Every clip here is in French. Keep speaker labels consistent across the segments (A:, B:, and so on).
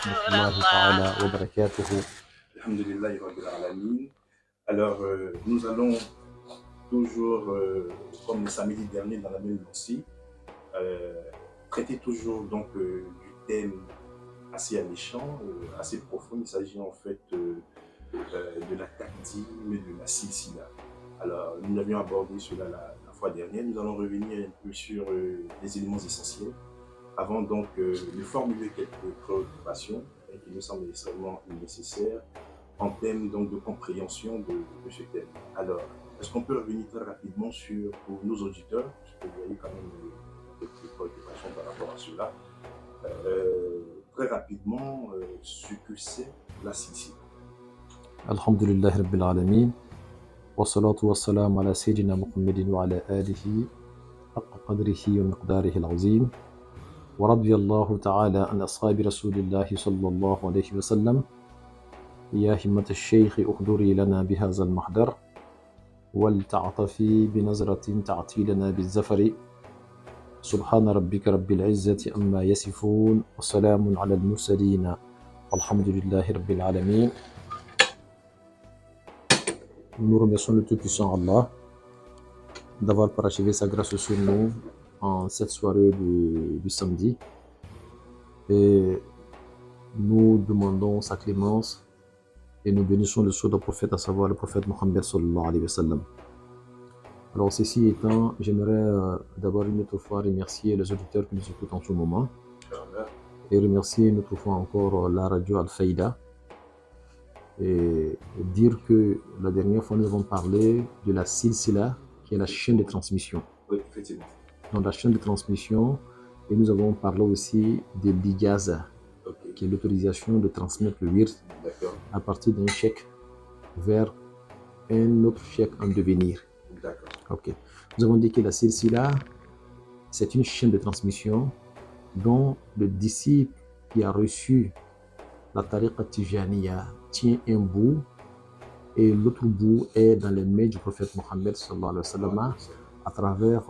A: ورحمة الله تعالى وبركاته.
B: Alhamdulillah Rabbil Alamin. Alors, nous allons toujours, comme le samedi dernier dans la même lancée, euh, traiter toujours donc du thème assez alléchant, assez profond. Il s'agit en fait de la taqdim et de la silsila. Alors, nous avions abordé cela la fois dernière. Nous allons revenir un peu sur les éléments essentiels avant donc de formuler quelques préoccupations qui nous semblent nécessairement nécessaires en termes donc de compréhension de ce thème. Alors, est-ce qu'on peut revenir très rapidement sur, pour nos auditeurs, parce qu'il y a eu quand même quelques préoccupations par rapport à cela, très rapidement ce que c'est la silsila.
A: Alhamdulillah Rabbil Alamin. Wassalatu wassalamu ala Sayyidina Muhammadin wa ala alihi haqqa qadrihi wa miqdarihi al-azim. ورضي الله تعالى عن أصحاب رسول الله صلى الله عليه وسلم. يا همة الشيخ احضري لنا بهذا المحضر ولتعطفي بنظرة تعطي لنا بالزفر. سبحان ربك رب العزة عما يصفون وسلام على المرسلين والحمد لله رب العالمين. Nous remercions le Tout-Puissant Allah d'avoir parachevé sa grâce sur nous en cette soirée du samedi. Et nous demandons sa clémence et nous bénissons le sceau du prophète, à savoir le prophète Mohammed sallallahu alayhi wa sallam. Alors ceci étant, j'aimerais d'abord une autre fois remercier les auditeurs qui nous écoutent en ce moment et remercier une autre fois encore la radio Al-Faïda et dire que la dernière fois nous avons parlé de la silsila qui est la chaîne de transmission.
B: Oui, effectivement.
A: Dans la chaîne de transmission, et nous avons parlé aussi de l'ijaza, qui est l'autorisation de transmettre le wird à partir d'un chèque vers un autre chèque en devenir.
B: D'accord.
A: Ok. Nous avons dit que la silsila, c'est une chaîne de transmission dont le disciple qui a reçu la tariqa tijaniya tient un bout et l'autre bout est dans les mains du prophète Mohammed sallallahu alayhi wa sallam à travers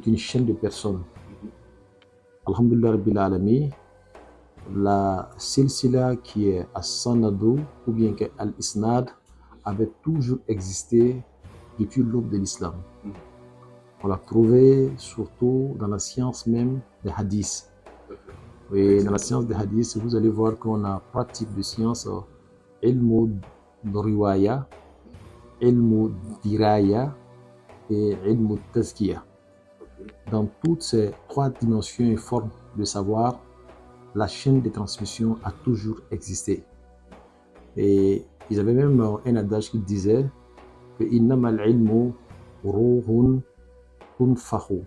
A: une chaîne de personnes. Alhamdulillah Rabbil Alamin. La silsila qui est à Sanadu ou bien que Al-Isnad avait toujours existé depuis l'aube de l'islam. On l'a trouvé surtout dans la science même des hadiths. Et dans la science des hadiths, vous allez voir qu'on a pratique de science ilmu riwaya, ilmu diraya et ilmu tazkiya. Dans toutes ces trois dimensions et formes de savoir, la chaîne de transmission a toujours existé. Et ils avaient même un adage qui disait que innama al-ilmu ruhun tunfakhu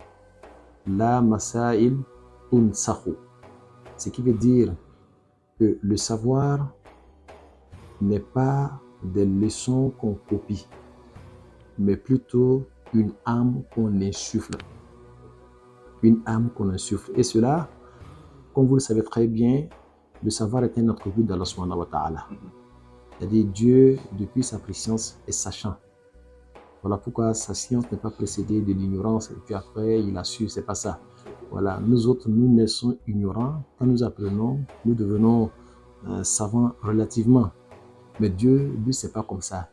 A: la masail tunsakhu. Ce qui veut dire que le savoir n'est pas des leçons qu'on copie, mais plutôt une âme qu'on insuffle. Une âme qu'on insuffle. Et cela, comme vous le savez très bien, le savoir est un attribut d'Allah subhanahu wa ta'ala. C'est-à-dire Dieu, depuis sa préscience, est sachant. Voilà pourquoi sa science n'est pas précédée de l'ignorance et puis après il a su, c'est pas ça. Voilà, nous autres, nous naissons ignorants. Quand nous apprenons, nous devenons savants relativement. Mais Dieu, lui, c'est pas comme ça.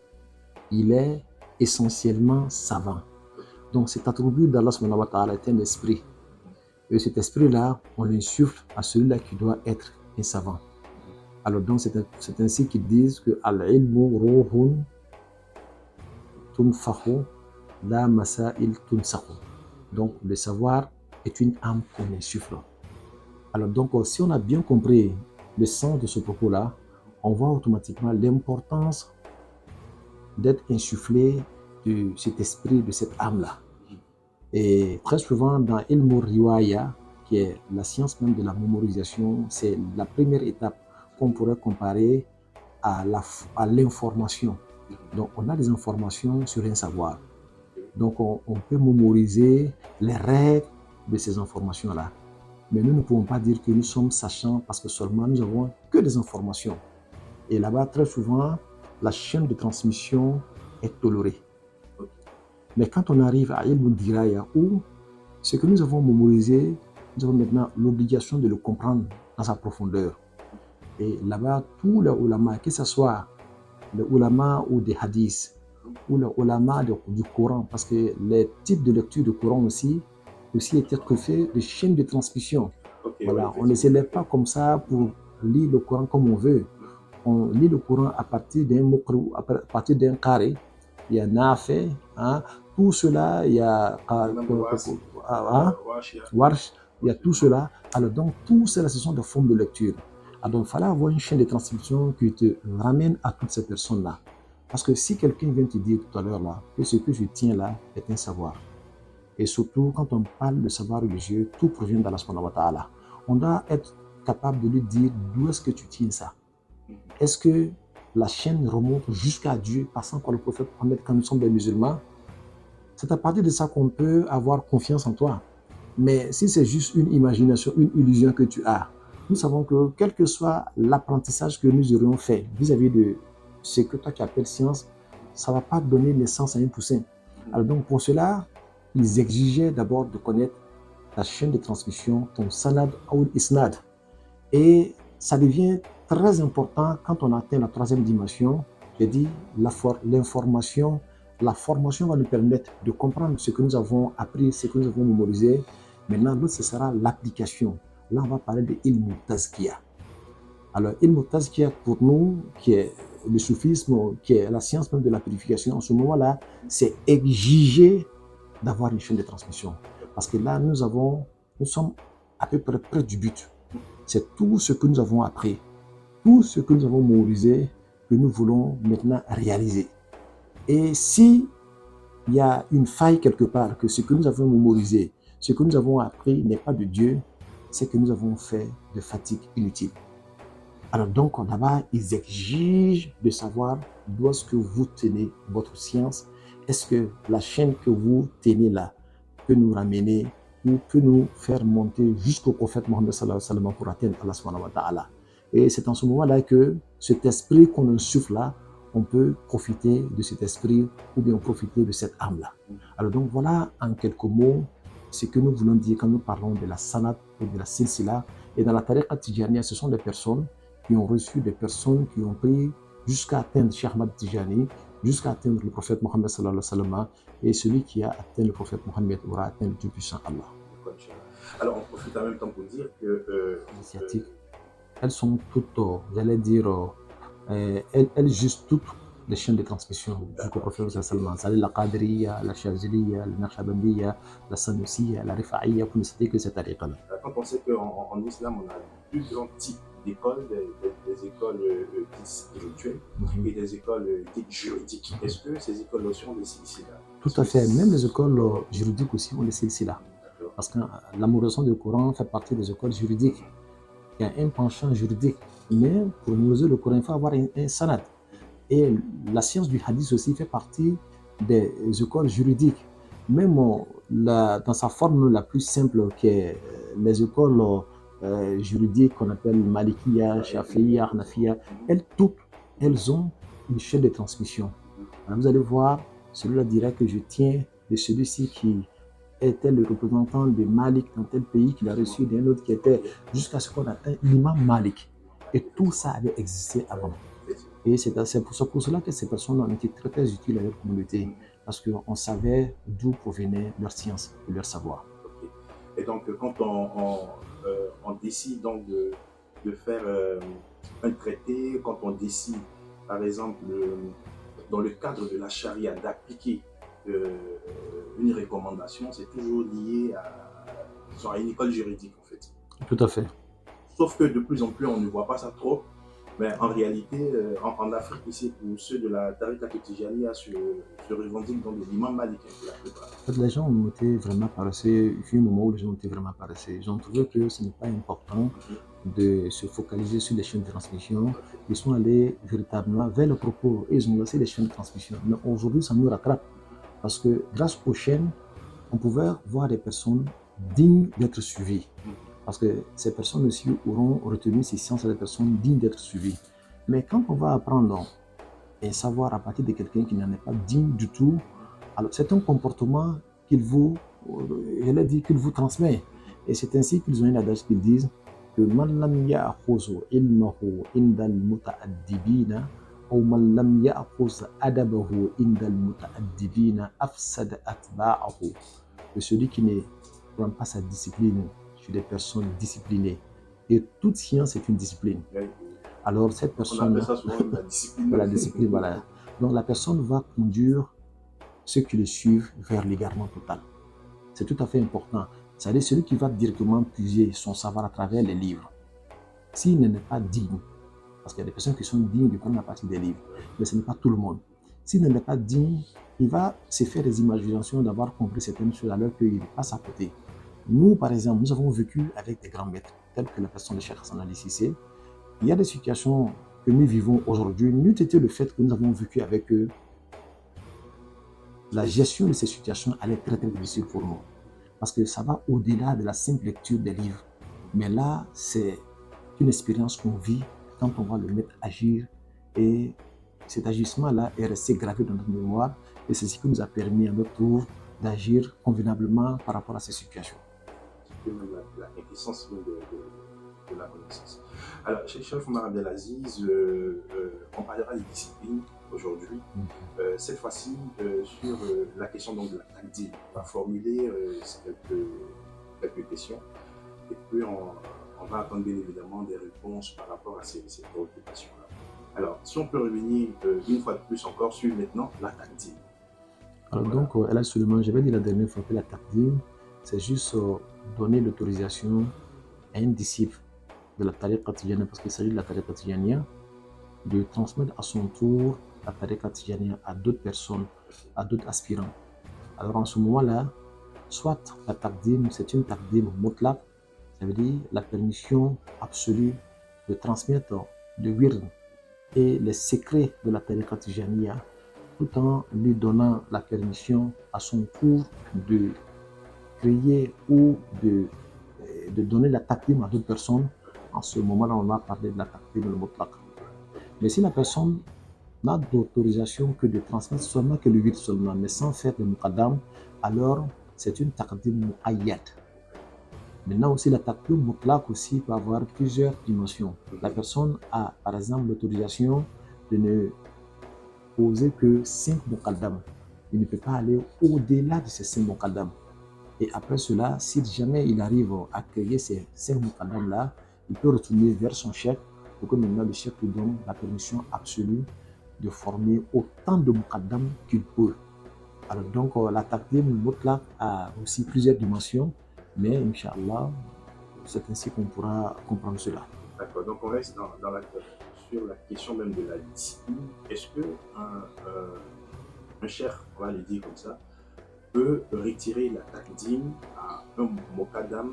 A: Il est essentiellement savant. Donc cet attribut d'Allah subhanahu wa ta'ala est un esprit. Et cet esprit-là, on l'insuffle à celui-là qui doit être un savant. Alors donc c'est ainsi qu'ils disent que al-ilmu ruhun tunfakhu la masail tunsakhu. Donc le savoir est une âme qu'on insuffle. Alors donc si on a bien compris le sens de ce propos-là, on voit automatiquement l'importance d'être insufflé de cet esprit, de cette âme-là. Et très souvent dans ilmu riwaya, qui est la science même de la mémorisation, c'est la première étape qu'on pourrait comparer à l'information. Donc on a des informations sur un savoir. Donc on peut mémoriser les règles de ces informations-là. Mais nous ne pouvons pas dire que nous sommes sachants parce que seulement nous avons que des informations. Et là-bas, très souvent, la chaîne de transmission est tolérée. Mais quand on arrive à ilmu diraya, où ce que nous avons mémorisé, nous avons maintenant l'obligation de le comprendre dans sa profondeur. Et là-bas, tous les ulama, que ce soit les ulama ou des hadiths, ou les ulama du Coran, parce que les types de lecture du Coran aussi étaient faits de chaînes de transmission.
B: Ok, ouais,
A: Voilà, on ne se
B: effectivement.
A: lève pas comme ça pour lire le Coran comme on veut. On lit le Coran à partir d'un carré. Il y a Nafé, hein, tout cela, il y a
B: Imam Rouassi, Ouachia.
A: Warsh, il y a tout cela. Alors donc, tout cela, ce sont des formes de lecture. Alors donc, il fallait avoir une chaîne de transmission qui te ramène à toutes ces personnes-là. Parce que si quelqu'un vient te dire tout à l'heure là, que ce que je tiens là est un savoir, et surtout quand on parle de savoir religieux, tout provient d'Allah subhanahu wa ta'ala. On doit être capable de lui dire d'où est-ce que tu tiens ça. Est-ce que la chaîne remonte jusqu'à Dieu, passant par le prophète Mohammed quand nous sommes des musulmans? C'est à partir de ça qu'on peut avoir confiance en toi. Mais si c'est juste une imagination, une illusion que tu as, nous savons que quel que soit l'apprentissage que nous aurions fait vis-à-vis de ce que toi tu appelles science, ça ne va pas donner naissance à un poussin. Alors donc pour cela, ils exigeaient d'abord de connaître ta chaîne de transmission, ton sanad ou isnad. Et ça devient très important quand on atteint la troisième dimension. J'ai dit l'information. La formation va nous permettre de comprendre ce que nous avons appris, ce que nous avons mémorisé. Maintenant, l'autre, ce sera l'application. Là, on va parler de ilm tazkiya. Alors, ilm tazkiya, pour nous, qui est le soufisme, qui est la science même de la purification, en ce moment-là, c'est exiger d'avoir une chaîne de transmission. Parce que là, nous sommes à peu près près du but. C'est tout ce que nous avons appris, tout ce que nous avons mémorisé, que nous voulons maintenant réaliser. Et si il y a une faille quelque part, que ce que nous avons mémorisé, ce que nous avons appris n'est pas de Dieu, c'est que nous avons fait de fatigue inutile. Alors donc, là-bas, ils exigent de savoir d'où est-ce que vous tenez votre science. Est-ce que la chaîne que vous tenez là peut nous ramener ou peut nous faire monter jusqu'au prophète Mohammed sallallahu alayhi wa sallam pour atteindre Allah subhanahu wa ta'ala. Et c'est en ce moment-là que cet esprit qu'on insuffle là, on peut profiter de cet esprit ou bien profiter de cette âme-là. Alors donc voilà en quelques mots ce que nous voulons dire quand nous parlons de la sanat ou de la silsila. Et dans la tariqa Tijaniya, ce sont des personnes qui ont reçu, des personnes qui ont pris jusqu'à atteindre Cheikh Ahmad Tijani, jusqu'à atteindre le prophète Mohammed sallallahu alayhi wa sallam, et celui qui a atteint le prophète Mohammed aura atteint le Tout-Puissant Allah.
B: Alors on profite en même temps pour dire que
A: Initiatiques, elles sont toutes, j'allais dire, elles justent toutes les chaînes de transmission jusqu'au prophète sallallahu alayhi wa sallam. C'est-à-dire la Qadriya, la Shaziliya, la Naqshbandiya, la Sanusiya, la Rifa'iyya, pour ne citer que cette tariqa-là.
B: Quand on sait qu'en islam, on a plus grands types d'écoles, des écoles dites spirituelles et des écoles dites juridiques. Est-ce que ces écoles aussi ont des silsila?
A: Tout à fait. Même les écoles juridiques aussi ont des silsila. Parce que l'amélioration du Coran fait partie des écoles juridiques. Il y a un penchant juridique. Mais pour mémoriser le Coran, il faut avoir un sanad. Et la science du hadith aussi fait partie des écoles juridiques. Même dans sa forme la plus simple, qui est les écoles juridiques qu'on appelle Malikiya, Shafiya, Hanafiya, elles ont une chaîne de transmission. Alors vous allez voir, celui-là dira que je tiens de celui-ci qui était le représentant de Malik dans tel pays, qu'il a reçu d'un autre qui était jusqu'à ce qu'on atteigne l'imam Malik. Et tout ça avait existé avant. Et c'est pour cela que ces personnes ont été très, très utiles à leur communauté, parce qu'on savait d'où provenait leur science et leur savoir.
B: Et donc, quand on décide donc de faire un traité, quand on décide, par exemple, dans le cadre de la charia, d'appliquer une recommandation, c'est toujours lié à une école juridique, en fait.
A: Tout à fait.
B: Sauf que de plus en plus, on ne voit pas ça trop. Mais en réalité, en Afrique, ici, pour ceux de la tariqa Tijaniya se revendiquent dans l'imam Malik.
A: Les gens ont été vraiment paresseux. Il y a eu un moment où les gens ont été vraiment paresseux. Ils ont trouvé que ce n'est pas important de se focaliser sur les chaînes de transmission. Ils sont allés véritablement vers le propos et ils ont laissé les chaînes de transmission. Mais aujourd'hui, ça nous rattrape. Parce que grâce aux chaînes, on pouvait voir des personnes dignes d'être suivies. Parce que ces personnes aussi auront retenu ces sciences, des personnes dignes d'être suivies. Mais quand on va apprendre et savoir à partir de quelqu'un qui n'en est pas digne du tout, alors c'est un comportement qu'il vous transmet. Et c'est ainsi qu'ils ont un adage qu'ils disent, que man lam ya'khuz ilmahu indal muta'addibina ou man lam ya'khuz adabahu indal muta'addibina afsad atba'ahu, que celui qui ne prend pas sa discipline chez des personnes disciplinées, et toute science est une discipline. Alors cette personne,
B: on appelle ça souvent la discipline.
A: la discipline, voilà. Donc la personne va conduire ceux qui le suivent vers l'égarement total. C'est tout à fait important. C'est-à-dire celui qui va directement puiser son savoir à travers les livres. S'il n'est pas digne, parce qu'il y a des personnes qui sont dignes de prendre la partie des livres, mais ce n'est pas tout le monde. S'il n'est pas digne, il va se faire des imaginations d'avoir compris certaines choses alors qu'il passe à côté. Nous, par exemple, nous avons vécu avec des grands maîtres, tels que la personne de Cheikh Hassan Ali Cissé. Il y a des situations que nous vivons aujourd'hui, n'eût été le fait que nous avons vécu avec eux, la gestion de ces situations allait être très très difficile pour nous. Parce que ça va au-delà de la simple lecture des livres. Mais là, c'est une expérience qu'on vit quand on voit le maître agir. Et cet agissement-là est resté gravé dans notre mémoire. Et c'est ce qui nous a permis à notre tour d'agir convenablement par rapport à ces situations.
B: C'est la quintessence de la connaissance. Alors, chez Cheikh Oumar Abdelaziz, on parlera des disciplines aujourd'hui. Cette fois-ci, sur la question donc, de la taqdim. On va formuler quelques questions et puis on va attendre bien évidemment des réponses par rapport à ces préoccupations-là. Alors, si on peut revenir une fois de plus encore sur maintenant la taqdim.
A: Alors voilà. Donc, là seulement, j'avais dit la dernière fois que la taqdim, c'est juste donner l'autorisation à un disciple de la tariqa tijaniya, parce qu'il s'agit de la tariqa tijaniya, de transmettre à son tour la tariqa tijaniya à d'autres personnes, à d'autres aspirants. Alors en ce moment-là, soit la taqdim, c'est une taqdim mutlaq, ça veut dire la permission absolue de transmettre le wird et les secrets de la tariqa tijaniya, tout en lui donnant la permission à son tour de créer ou de donner la taqdim à d'autres personnes. En ce moment-là, on va parler de la taqdim al-mutlaq. Mais si la personne n'a d'autorisation que de transmettre seulement que le wird seulement, mais sans faire de muqaddam, alors c'est une taqdim mu'ayyad. Maintenant aussi, la taqdim mutlaq aussi peut avoir plusieurs dimensions. La personne a, par exemple, l'autorisation de ne poser que 5 muqaddam. Il ne peut pas aller au-delà de ces 5 muqaddam. Et après cela, si jamais il arrive à créer ces 5 muqaddam-là, il peut retourner vers son chef pour que maintenant le chef lui donne la permission absolue de former autant de muqaddam qu'il peut. Alors donc, la taqdim mutlaq a aussi plusieurs dimensions, mais Inch'Allah, c'est ainsi qu'on pourra comprendre cela.
B: D'accord, donc on reste sur la question même de la discipline. Est-ce qu'un cheikh, on va le dire comme ça, peut retirer la taqdim à un muqaddam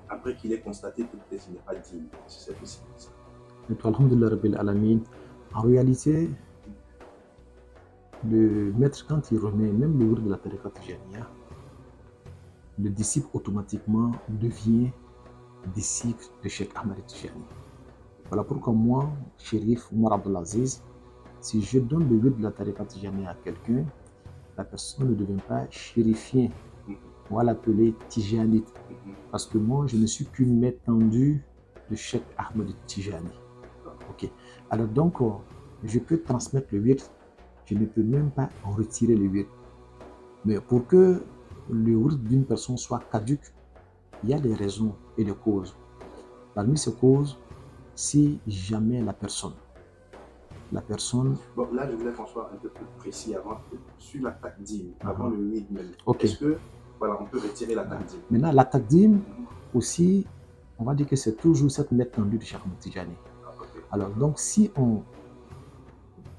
B: après qu'il ait constaté que peut-être il n'est pas digne? C'est possible ça?
A: Alhamdulillah Rabbil Alamin. En réalité, le maître, quand il remet même le wird de la tariqa tijaniya, le disciple automatiquement devient disciple de Cheikh Ahmed Tijani. Voilà pourquoi moi, Chérif Oumar Abdelaziz, si je donne le wird de la tariqa tijaniya à quelqu'un, la personne ne devient pas chérifien. On va l'appeler tijanite. Parce que moi, je ne suis qu'une main tendue de Cheikh Ahmed Tijani. Ok. Alors donc, je peux transmettre le wird. Je ne peux même pas en retirer le wird. Mais pour que le wird d'une personne soit caduque, il y a des raisons et des causes. Parmi ces causes, si jamais la personne...
B: Bon, là, je voulais qu'on soit un peu plus précis avant, sur la taqdim, avant le wird même.
A: Okay.
B: Est-ce que, voilà, on peut retirer la taqdim?
A: Maintenant, la taqdim aussi, on va dire que c'est toujours cette main tendue de Cheikh Ahmed Tijani. Okay. Alors, donc, si on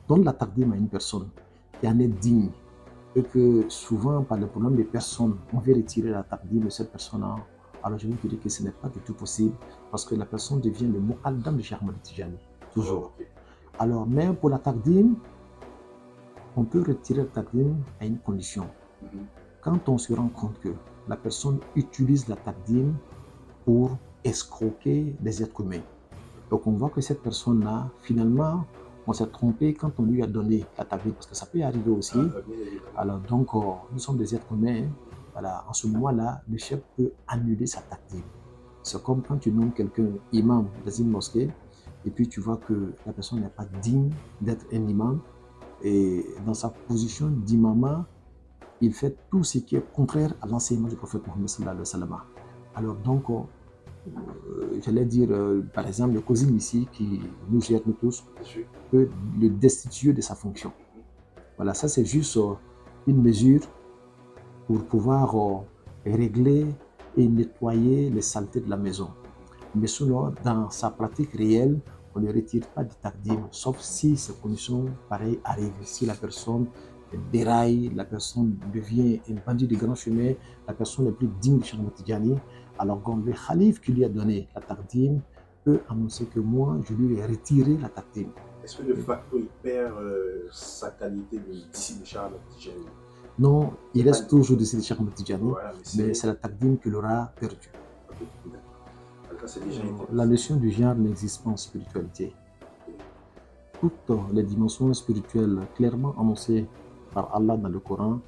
A: donne la taqdim à une personne qui en est digne, et que souvent, par le problème des personnes, on veut retirer la taqdim de cette personne-là, alors je vais te dire que ce n'est pas du tout possible, parce que la personne devient le muqaddam de Cheikh Ahmed Tijani, toujours. Okay. Alors, même pour la taqdim, on peut retirer la taqdim à une condition. Quand on se rend compte que la personne utilise la taqdim pour escroquer des êtres humains. Donc, on voit que cette personne-là, finalement, on s'est trompé quand on lui a donné la taqdim, parce que ça peut arriver aussi. Alors, donc, nous sommes des êtres humains. Voilà, en ce moment-là, le chef peut annuler sa taqdim. C'est comme quand tu nommes quelqu'un imam dans une mosquée et puis tu vois que la personne n'est pas digne d'être un imam et dans sa position d'imama, il fait tout ce qui est contraire à l'enseignement du prophète Mohammed sallallahu alayhi wa sallam. Alors donc, j'allais dire, par exemple, le COSIM ici, qui nous gère nous tous, peut le destituer de sa fonction. Voilà, ça c'est juste une mesure pour pouvoir régler et nettoyer les saletés de la maison. Mais sinon, dans sa pratique réelle, on ne retire pas du taqdim, sauf si ces conditions pareilles arrivent. Si la personne déraille, la personne devient un bandit de grand chemin, la personne n'est plus digne de Cheikh Ahmed Tidjani, alors donc le khalife qui lui a donné la taqdim peut annoncer que moi, je lui ai retiré la taqdim.
B: Est-ce que de facto, il perd sa qualité de disciple de Cheikh Ahmed Tidjani?
A: Non, il reste toujours disciple de Cheikh Ahmed Tidjani,
B: Voilà,
A: mais c'est la taqdim qu'il aura perdue.
B: Déjà
A: la notion du genre n'existe pas en spiritualité. Toutes les dimensions spirituelles clairement annoncées par Allah dans le Coran,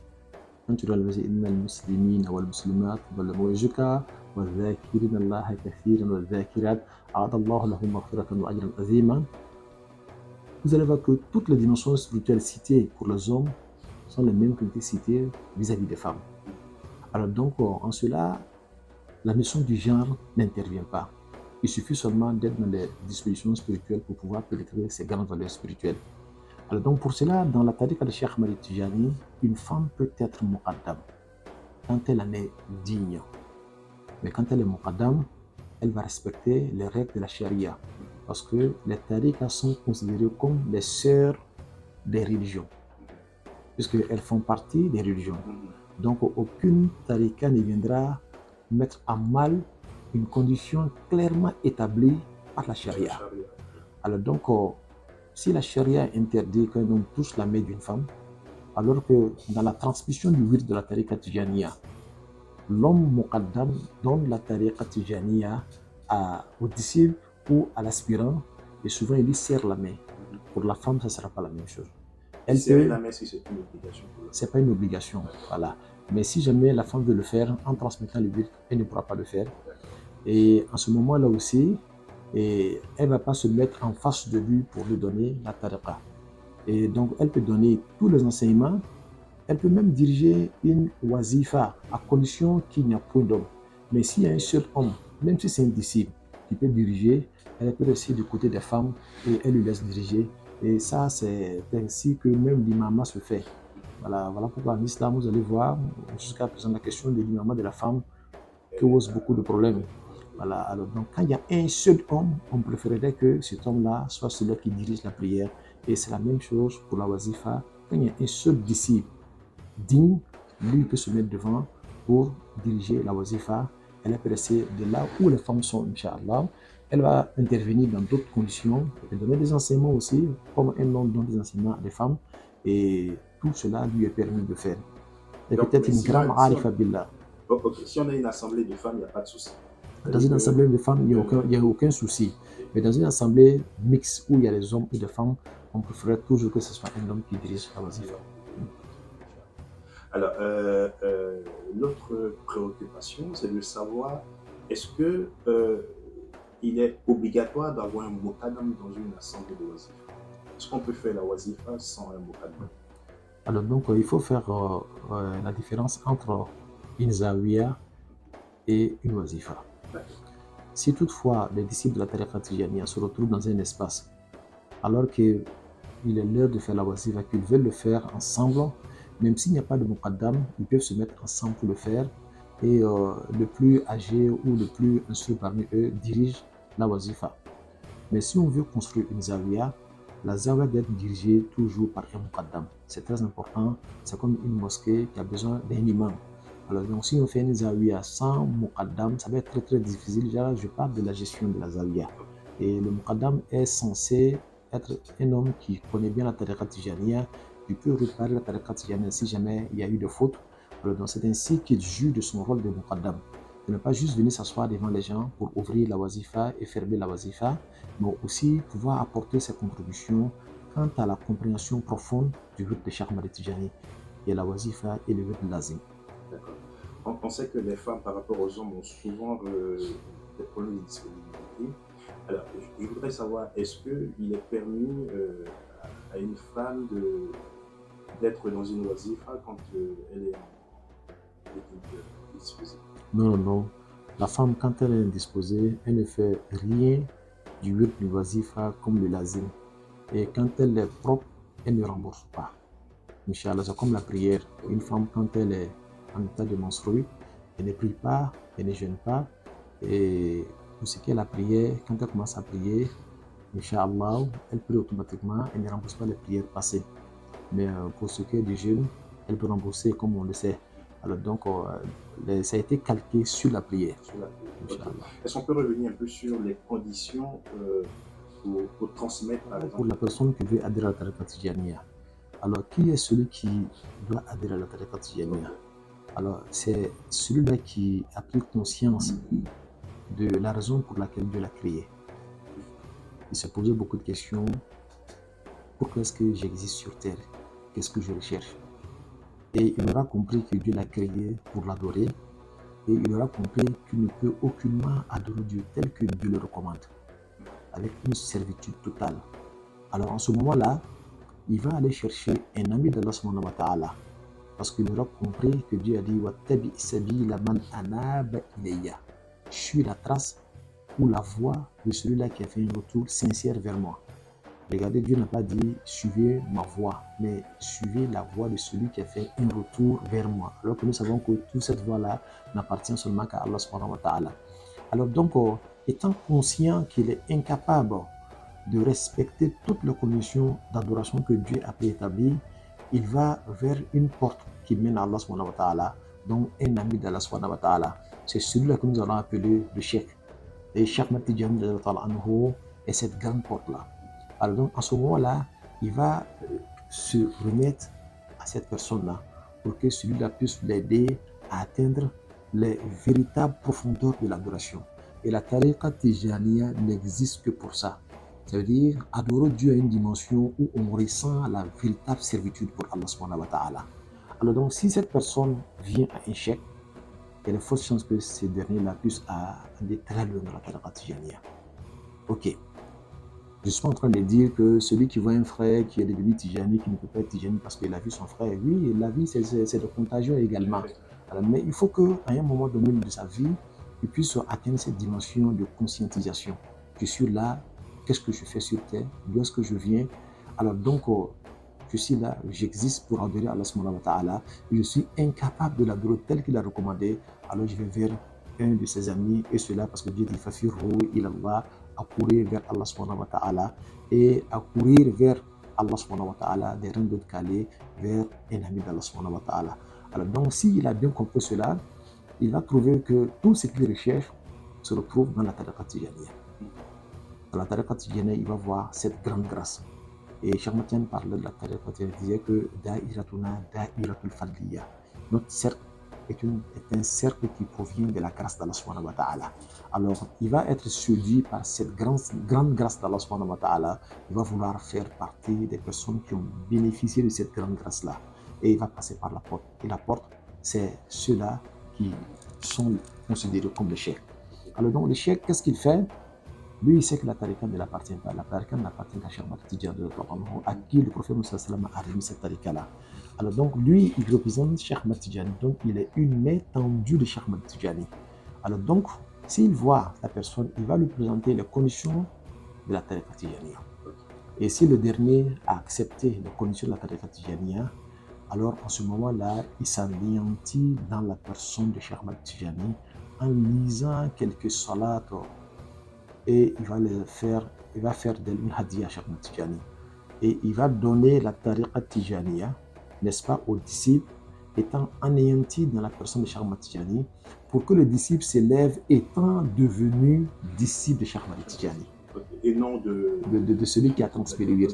A: quand tu regardes Inna al-Muslimina wal-Muslimat wal-Mu'jika wal-Zakirina Allah kathiran wal-Zakirat a'adda Allah lahum maghfiratan wa ajran azima, vous allez voir que toutes les dimensions spirituelles citées pour les hommes sont les mêmes que citées vis-à-vis des femmes. Alors donc, en cela, la notion du genre n'intervient pas. Il suffit seulement d'être dans les dispositions spirituelles pour pouvoir pénétrer ces grandes valeurs spirituelles. Alors donc pour cela, dans la tariqa de Cheikh Ahmed Tidjani, une femme peut être muqaddam quand elle en est digne. Mais quand elle est muqaddam, elle va respecter les règles de la charia. Parce que les tariqas sont considérées comme les sœurs des religions. Puisqu'elles font partie des religions. Donc aucune tariqa ne viendra mettre à mal une condition clairement établie par la charia. Alors donc, si la charia interdit qu'un homme touche la main d'une femme, alors que dans la transmission du wird de la tariqa tijaniya, l'homme muqaddam donne la tariqa tijaniya au disciple ou à l'aspirant, et souvent il lui serre la main. Pour la femme, ça ne sera pas la même chose.
B: Elle serrer la main, si c'est une obligation.
A: C'est pas une obligation, voilà. Mais si jamais la femme veut le faire en transmettant le wird, elle ne pourra pas le faire. Et en ce moment-là aussi, elle ne va pas se mettre en face de lui pour lui donner la tariqa. Et donc, elle peut donner tous les enseignements. Elle peut même diriger une wazifa à condition qu'il n'y a point d'homme. Mais s'il y a un seul homme, même si c'est un disciple qui peut diriger, elle peut rester du côté des femmes et elle lui laisse diriger. Et ça, c'est ainsi que même l'imama se fait. Voilà pourquoi en islam, vous allez voir, jusqu'à présent, la question de l'imama de la femme cause beaucoup de problèmes. Voilà, alors donc quand il y a un seul homme, on préférerait que cet homme-là soit celui qui dirige la prière. Et c'est la même chose pour la wazifa. Quand il y a un seul disciple digne, lui peut se mettre devant pour diriger la wazifa. Elle peut rester de là où les femmes sont, Inch'Allah. Elle va intervenir dans d'autres conditions. Elle peut donner des enseignements aussi, comme un homme donne des enseignements à des femmes. Et tout cela lui est permis de faire. Et peut-être une grande arifa billah.
B: Si on a une assemblée de femmes, il n'y a pas de souci.
A: Dans une assemblée de femmes, il n'y a aucun souci. Mais dans une assemblée mixte où il y a des hommes et des femmes, on préférerait toujours que ce soit un homme qui dirige la wazifa.
B: Alors, l'autre préoccupation, c'est de savoir, est-ce que il est obligatoire d'avoir un muqaddam dans une assemblée de wazifa? Est-ce qu'on peut faire la wazifa sans un muqaddam?
A: Alors donc, il faut faire la différence entre une zawiya et une wazifa. Si toutefois les disciples de la tariqa tijaniya se retrouvent dans un espace, alors qu'il est l'heure de faire la wazifa, qu'ils veulent le faire ensemble, même s'il n'y a pas de muqaddam, ils peuvent se mettre ensemble pour le faire, et le plus âgé ou le plus instruit parmi eux dirige la wazifa. Mais si on veut construire une zawiya, la zawiya doit être dirigée toujours par un muqaddam. C'est très important, c'est comme une mosquée qui a besoin d'un imam. Alors donc si on fait une zawiya sans muqaddam, ça va être très très difficile. Déjà, je parle de la gestion de la zawiya. Et le muqaddam est censé être un homme qui connaît bien la tariqa tijaniya, qui peut réparer la tariqa tijaniya si jamais il y a eu de fautes. Alors donc c'est ainsi qu'il juge de son rôle de muqaddam. De ne pas juste venir s'asseoir devant les gens pour ouvrir la wazifa et fermer la wazifa, mais aussi pouvoir apporter ses contributions quant à la compréhension profonde du wird de Cheikh Ahmed Tidjani, et la wazifa et le wird de lazim.
B: D'accord. On sait que les femmes par rapport aux hommes ont souvent des problèmes de disponibilité. Alors, je voudrais savoir, est-ce qu'il est permis à une femme d'être dans une wazifa quand elle est indisposée?
A: Non, non, non. La femme, quand elle est indisposée, elle ne fait rien du wird du wazifa comme le lazim. Et quand elle est propre, elle ne rembourse pas. Inch'Allah, c'est comme la prière. Une femme, quand elle est en état de menstruer, elle ne prie pas, elle ne jeûne pas. Et pour ce qui est la prière, quand elle commence à prier, Inch'Allah, elle prie automatiquement, elle ne rembourse pas les prières passées. Mais pour ce qui est du jeûne, elle peut rembourser comme on le sait. Alors donc, ça a été calqué sur la prière.
B: Sur la prière.
A: Inch'Allah.
B: Okay. Est-ce qu'on peut revenir un peu sur les conditions pour transmettre, par exemple?
A: Pour la personne qui veut adhérer à la tariqa Tijaniya. Alors, qui est celui qui doit adhérer à la tariqa Tijaniya? Alors, c'est celui-là qui a pris conscience de la raison pour laquelle Dieu l'a créé. Il se posait beaucoup de questions. Pourquoi est-ce que j'existe sur terre? Qu'est-ce que je recherche? Et il aura compris que Dieu l'a créé pour l'adorer. Et il aura compris qu'il ne peut aucunement adorer Dieu tel que Dieu le recommande, avec une servitude totale. Alors en ce moment-là, il va aller chercher un ami d'Allah subhanahu wa ta'ala, parce qu'il aura compris que Dieu a dit Wattabi sabila man anaba ilayya. Suis la trace ou la voie de celui-là qui a fait un retour sincère vers moi. Regardez, Dieu n'a pas dit suivez ma voie, mais suivez la voie de celui qui a fait un retour vers moi. Alors que nous savons que toute cette voie-là n'appartient seulement qu'à Allah subhanahu wa ta'ala. Alors donc, étant conscient qu'il est incapable de respecter toutes les conditions d'adoration que Dieu a préétablies, il va vers une porte qui mène à Allah subhanahu wa ta'ala, donc un ami d'Allah subhanahu wa ta'ala. C'est celui-là que nous allons appeler le Cheikh. Et Cheikh Ahmad Tijani est cette grande porte-là. Alors donc, à ce moment-là, il va se remettre à cette personne-là pour que celui-là puisse l'aider à atteindre les véritables profondeurs de l'adoration. Et la tariqa Tijaniya n'existe que pour ça. Ça veut dire adorer Dieu à une dimension où on ressent la véritable servitude pour Allah subhanahu wa ta'ala. Alors donc, si cette personne vient à un chèque, il y a de fortes chances que ces derniers-là puissent aller très loin dans la tariqa Tijaniya. Ok. Je suis en train de dire que celui qui voit un frère qui est devenu Tijani, qui ne peut pas être Tijani parce qu'il a vu son frère, oui, la vie c'est de contagion également. Alors, mais il faut qu'à un moment donné de sa vie, il puisse atteindre cette dimension de conscientisation. Je suis là, qu'est-ce que je fais sur terre, d'où est-ce que je viens? Alors donc, je suis là, j'existe pour adorer Allah subhanahu wa ta'ala, et je suis incapable de l'adorer tel qu'il a recommandé, alors je vais vers un de ses amis, et cela parce que Dieu dit Fafirru ilallah, à courir vers Allah subhanahu wa ta'ala et à courir vers Allah subhanahu wa ta'ala des rangs de Calais vers un ami d'Allah subhanahu wa ta'ala. Alors donc s'il a bien compris cela, il va trouver que tout ce qu'il recherche se retrouve dans la tariqa Tijaniya. Dans la tariqa Tijaniya, il va voir cette grande grâce. Et Cheikh Ahmad Tidiane parlait de la tariqa Tijaniya, il disait que Da'iratuna Da'iratul Fadliya. Notre cercle est un cercle qui provient de la grâce d'Allah subhanahu wa ta'ala. Alors, il va être séduit par cette grande grâce d'Allah subhanahu wa ta'ala. Il va vouloir faire partie des personnes qui ont bénéficié de cette grande grâce-là. Et il va passer par la porte. Et la porte, c'est ceux-là qui sont considérés comme les cheikhs. Alors donc, le cheikh, qu'est-ce qu'il fait? Lui, il sait que la tariqa ne l'appartient pas. La tariqa n'appartient qu'à Cheikh Ahmad Tijani, à qui le prophète Moussa a remis cette tariqa-là. Alors donc, lui, il représente Cheikh Ahmad Tijani. Donc, il est une main tendue de Cheikh Ahmad Tijani. Alors donc, s'il voit la personne, il va lui présenter les conditions de la tariqa Tijaniya. Et si le dernier a accepté les conditions de la tariqa Tijaniya, alors en ce moment-là, il s'anéantit dans la personne de Cheikh Ahmad Tijani en lisant quelques salats et il va faire d'elle une hadiya à Cheikh Ahmad Tijani. Et il va donner la tariqa Tijaniya, n'est-ce pas, aux disciples, étant anéanti dans la personne de Cheikh Ahmad Tijani, pour que le disciple s'élève étant devenu disciple de Cheikh Ahmad Tijani.
B: Et non de
A: celui qui a transmis le wird.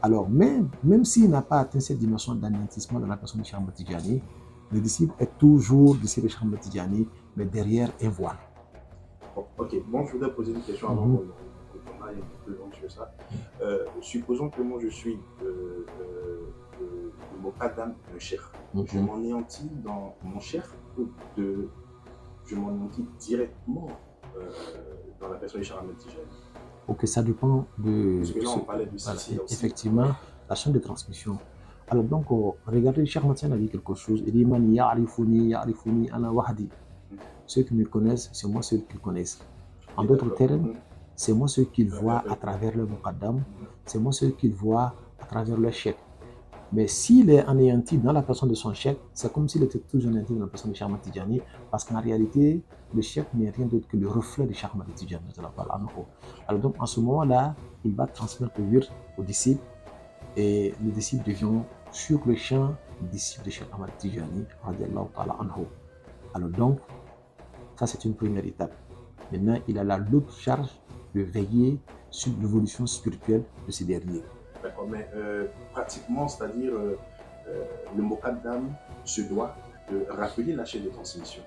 A: Alors, même s'il n'a pas atteint cette dimension d'anéantissement dans la personne de Cheikh Ahmad Tijani, le disciple est toujours disciple de Cheikh Ahmad Tijani, mais derrière un voile.
B: Ok, bon, je voudrais poser une question avant qu'on aille un peu loin sur ça. Supposons que moi je suis le Mokadam de Cheikh. Je m'anéantis dans mon Cheikh ou je m'anéantis directement dans la personne de Cheikh Ahmed Tijani?
A: Ok, ça dépend de...
B: Parce que là, on parlait de
A: Voilà,
B: silsila aussi.
A: effectivement, la chaîne de transmission. Alors donc, regardez, Cheikh Ahmed Tijani a dit quelque chose. Il dit, Man ya'rifuni ana wahdi. Ceux qui me connaissent, c'est moi ceux qui connaissent. En d'autres termes, c'est moi ceux qu'ils voient à travers le muqaddam, c'est moi ceux qu'ils voient à travers le cheikh. Mais s'il est anéanti dans la personne de son cheikh, c'est comme s'il était toujours anéanti dans la personne de Cheikh Ahmed Tijani, parce qu'en réalité, le cheikh n'est rien d'autre que le reflet de Cheikh Ahmed Tijani. Alors donc, en ce moment-là, il va transmettre le wird au disciple, et le disciple devient sur le champ disciple de Cheikh Ahmed Tijani, radiallahu ta'ala anhu. Alors donc, ça c'est une première étape. Maintenant, il a la lourde charge de veiller sur l'évolution spirituelle de ces derniers.
B: D'accord, mais pratiquement, c'est-à-dire le Mokaddam se doit de rappeler la chaîne de transmission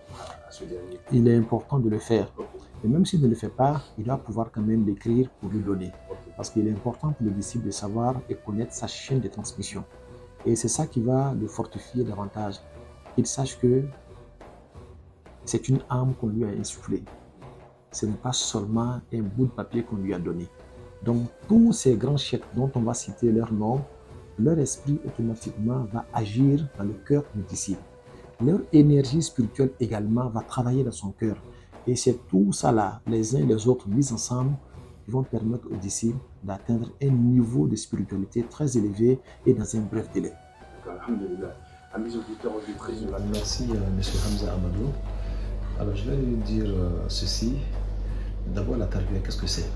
B: à ce dernier.
A: Il est important de le faire.
B: Okay.
A: Et même s'il ne le fait pas, il doit pouvoir quand même l'écrire pour lui donner.
B: Okay.
A: Parce qu'il est important pour le disciple de savoir et connaître sa chaîne de transmission. Et c'est ça qui va le fortifier davantage. Qu'il sache que c'est une âme qu'on lui a insufflée. Ce n'est pas seulement un bout de papier qu'on lui a donné. Donc, tous ces grands chefs dont on va citer leur nom, leur esprit automatiquement va agir dans le cœur du disciple. Leur énergie spirituelle également va travailler dans son cœur. Et c'est tout ça là, les uns et les autres mis ensemble, qui vont permettre aux disciples d'atteindre un niveau de spiritualité très élevé et dans un bref délai.
B: Alhamdulillah. Amis auditeurs,
C: merci M. Hamza Amadou. Alors je vais dire ceci. D'abord, la tarbiya, qu'est-ce que c'est?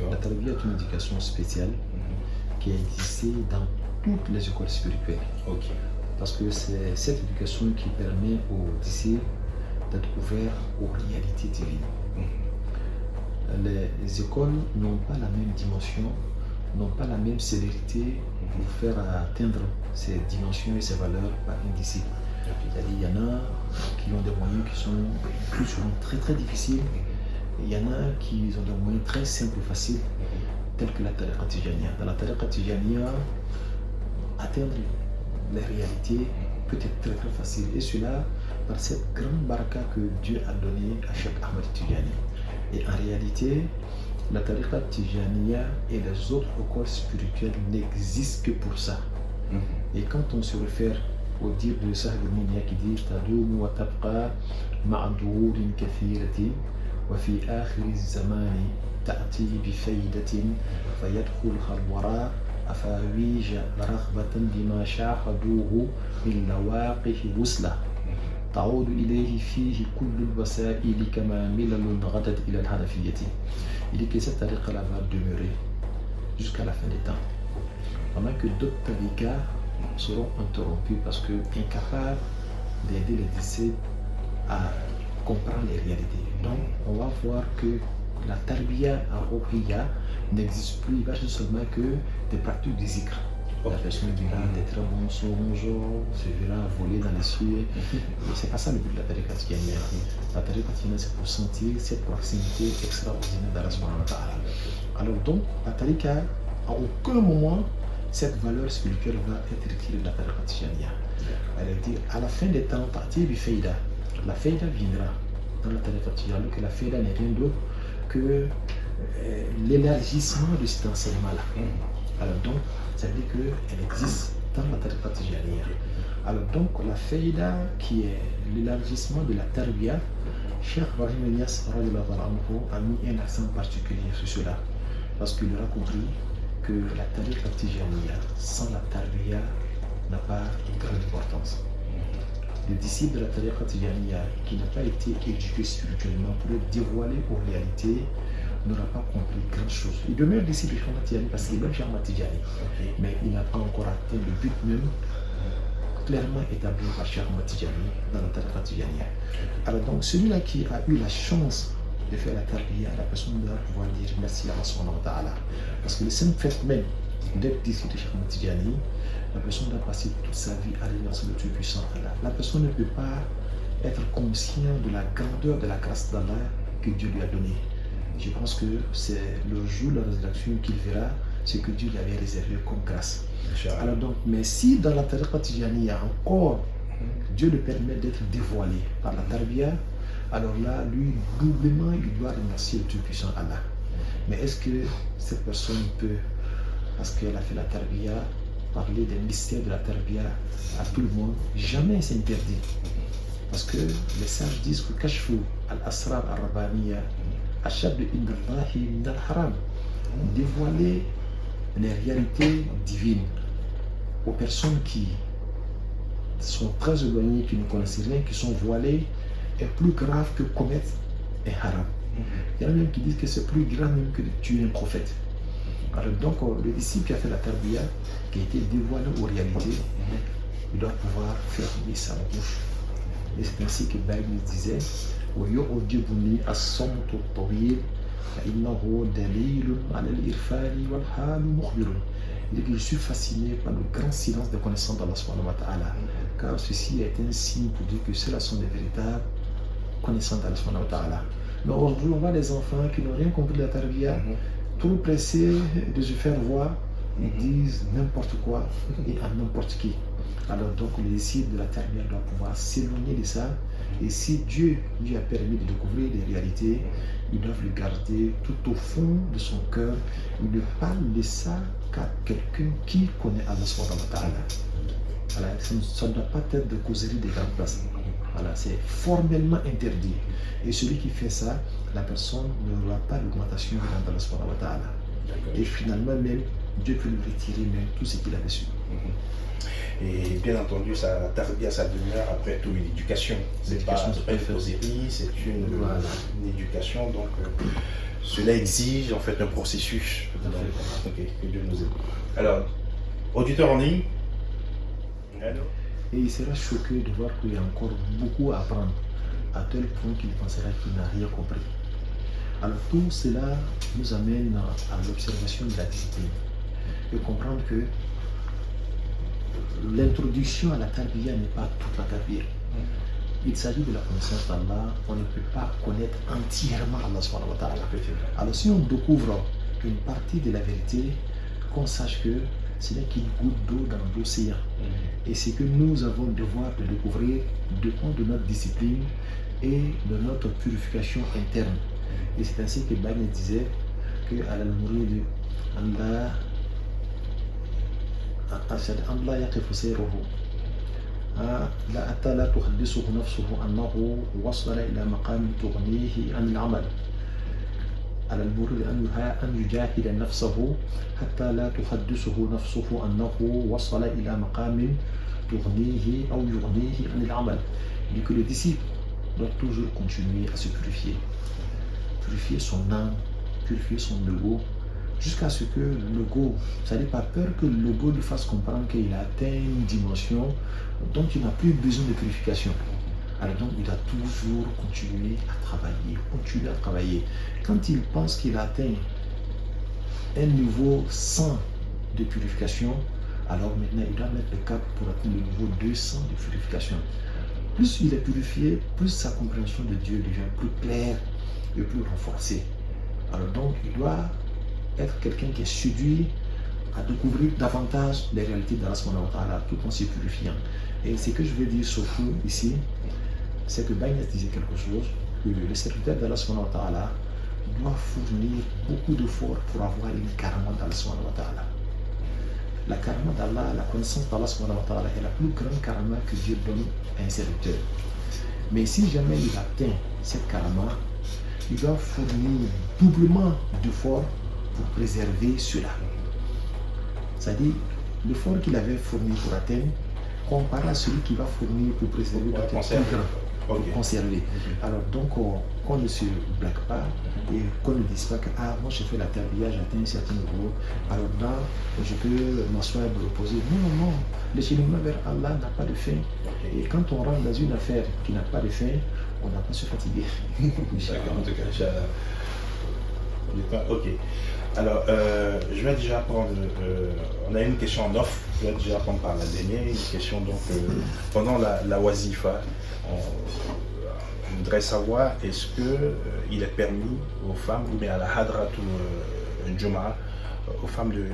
C: La tarbiya est une éducation spéciale qui a existé dans toutes les écoles spirituelles.
B: Okay.
C: Parce que c'est cette éducation qui permet aux disciples d'être ouverts aux réalités divines. Les écoles n'ont pas la même dimension, n'ont pas la même célérité pour faire atteindre ces dimensions et ces valeurs par un disciple. Il y en a qui ont des moyens qui sont plus souvent très très difficiles. Il y en a qui ont des moyens très simples et faciles, tels que la tariqa tijaniya. Dans la tariqa tijaniya, atteindre les réalités peut être très très facile. Et cela par cette grande baraka que Dieu a donnée à Cheikh Ahmed Tijani. Et en réalité, la tariqa tijaniya et les autres écoles spirituelles n'existent que pour ça. Et quand on se réfère au dire de Sahib al-Munya qui dit Tadoum wa tabqa ma'adourin kathiratin wa fi akhir az-zamani ta'ti bi faydatin fayadkhulha al-wara afawij raghbatan bima shahadouhu min lawaqih wusla تعود إليه فيه كل الوسائل كما ملل غدت إلى الحنفية. Il dit que cette tariqa-là va demeurer jusqu'à la fin des temps. Pendant que d'autres tariqas seront interrompus parce que incapables d'aider les disciples à comprendre les réalités. Donc, on va voir que la tarbiya en ruqiyya n'existe plus, il va être seulement que des pratiques du zikr. La personne verra des très bons songes, se verra voler dans les cieux. C'est pas ça le but de la tariqa tijaniya. La tariqa tijaniya, c'est pour sentir cette proximité extraordinaire d'Allah subhanahu wa ta'ala. Alors donc, la tariqa, à aucun moment, cette valeur spirituelle va être retirée de la tariqa tijaniya. Elle dit, à la fin des temps, partir du faïda. La faïda viendra dans la tariqa tijaniya, que la faïda n'est rien d'autre que l'élargissement de cet enseignement-là. Alors donc, ça veut dire qu'elle existe dans la tariqa tijaniya. Alors donc, la faïda qui est l'élargissement de la tarbiya, Cheikh Ibrahim Niass a mis un accent particulier sur cela. Parce qu'il aura compris que la tariqa tijaniya sans la tarbiya n'a pas de grande importance. Le disciple de la tariqa tijaniya qui n'a pas été éduqué spirituellement pour être dévoilé aux réalités n'aura pas compris grand chose. Il demeure disciple de Cheikh Ahmed Tijani parce qu'il est même Cheikh Ahmed Tijani, mais il n'a pas encore atteint le but même clairement établi par Cheikh Ahmed Tijani dans la tariqa tijaniya. Alors donc celui-là qui a eu la chance de faire la tarbiya, la personne doit pouvoir dire merci à Allah subhanahu wa ta'ala. Parce que le simple fait même d'être disciple de Cheikh Ahmed Tijani, la personne doit passer toute sa vie à l'alliance le Tout-Puissant Allah. La personne ne peut pas être conscient de la grandeur de la grâce d'Allah que Dieu lui a donnée. Je pense que c'est le jour de la résurrection qu'il verra ce que Dieu lui avait réservé comme grâce. Alors donc, mais si dans la tariqa tijaniya il y a encore Dieu le permet d'être dévoilé par la tarbiya, alors là, lui, doublement, il doit remercier le Tout-Puissant Allah. Mais est-ce que cette personne peut, parce qu'elle a fait la tarbiya, parler des mystères de la tarbiya à tout le monde? Jamais c'est interdit. Parce que les sages disent que Kashfu al-Asrar al-Rabbaniya ashad indallahi min al-haram. Dévoiler les réalités divines aux personnes qui sont très éloignées, qui ne connaissent rien, qui sont voilées, est plus grave que commettre un haram. Il y en a même qui disent que c'est plus grave même que de tuer un prophète. Alors donc, le disciple qui a fait la tarbiya, qui a été dévoilé aux réalités, il doit pouvoir fermer sa bouche. Et c'est ainsi que Bible disait وَيُعْجِبُنِي الصَّمْتُ الطَّوِيلُ فَإِنَّهُ دَلِيلٌ عَلَى الْإِرْفَانِ وَالْحَالُ مُخْبِرٌ. Il dit que je suis fasciné par le grand silence des connaissances d'Allah subhanahu wa ta'ala, car ceci est un signe pour dire que ceux-là sont des véritables connaissants d'Allah subhanahu wa ta'ala. Mais aujourd'hui, on voit des enfants qui n'ont rien compris de la tarbiya, trop pressés de se faire voir, ils disent n'importe quoi et à n'importe qui. Alors donc le disciple de la tarbiya doit pouvoir s'éloigner de ça, et si Dieu lui a permis de découvrir les réalités, ils doivent le garder tout au fond de son cœur. Il ne parle de ça qu'à quelqu'un qui connaît Allah subhanahu wa ta'ala. Voilà, ça ne doit pas être de causerie des grandes places. Voilà, c'est formellement interdit. Et celui qui fait ça, la personne n'aura pas d'augmentation dans Allah subhanahu wa ta'ala. Et finalement même, Dieu peut lui retirer même tout ce qu'il a reçu.
D: Et bien entendu, la tarbiya, ça demeure après tout une éducation. C'est pas une causerie, c'est une éducation. Donc, cela exige en fait un processus. Donc, ok, que Dieu nous aide. Alors, auditeur en ligne. Allô?
C: Et il sera choqué de voir qu'il y a encore beaucoup à apprendre, à tel point qu'il pensera qu'il n'a rien compris. Alors tout cela nous amène à l'observation de la discipline et comprendre que l'introduction à la tarbiya n'est pas toute la tarbiya. Il s'agit de la connaissance d'Allah. On ne peut pas connaître entièrement Allah subhanahu wa ta'ala. Alors si on découvre une partie de la vérité, qu'on sache que ce n'est qu'une goutte d'eau dans l'océan. Et ce que nous avons le devoir de découvrir dépend de notre discipline et de notre purification interne. Et c'est ainsi que Bani disait que al-murid Allah أشهد أن لا يقف سيره لا حتى لا تحدثه نفسه أنه وصل إلى مقام تغنيه عن العمل على المريد أن يجاهد نفسه حتى لا تحدثه نفسه أنه وصل إلى مقام تغنيه أو يغنيه عن العمل. Et que le disciple doit toujours continuer à se purifier, purifier son âme, purifier son ego, jusqu'à ce que l'ego, ça n'est pas peur que l'ego lui fasse comprendre qu'il a atteint une dimension dont il n'a plus besoin de purification. Alors donc il doit toujours continuer à travailler. Quand il pense qu'il a atteint un niveau 100 de purification, alors maintenant il doit mettre le cap pour atteindre le niveau 200 de purification. Plus il est purifié, plus sa compréhension de Dieu devient plus claire et plus renforcée. Alors donc il doit être quelqu'un qui est séduit à découvrir davantage les réalités d'Allah subhanahu wa ta'ala tout en se purifiant. Et ce que je veux dire surtout ici, c'est que Baïnes disait quelque chose, que le serviteur d'Allah subhanahu wa ta'ala doit fournir beaucoup d'efforts pour avoir une karma d'Allah subhanahu wa ta'ala. La karma d'Allah, la connaissance d'Allah subhanahu wa ta'ala est la plus grande karma que Dieu donne à un serviteur. Mais si jamais il atteint cette karma, il doit fournir doublement d'efforts pour préserver cela. C'est-à-dire, l'effort qu'il avait fourni pour atteindre, comparé à celui qu'il va fournir pour préserver, doit être plus grand, pour conserver. Alors donc, qu'on ne se blague pas et qu'on ne dise pas que moi j'ai fait la tarbiya, j'ai atteint un certain niveau, alors là, je peux m'asseoir et me reposer. Non, le cheminement vers Allah n'a pas de fin. Et quand on rentre dans une affaire qui n'a pas de fin, on n'a pas à se fatiguer.
D: D'accord, en tout cas, ok. Alors, je vais déjà prendre, on a une question en off, je vais déjà prendre par la dernière, une question donc, pendant la wazifa, on voudrait savoir est-ce qu'il est permis aux femmes, ou bien à la hadrat ou Juma, aux femmes de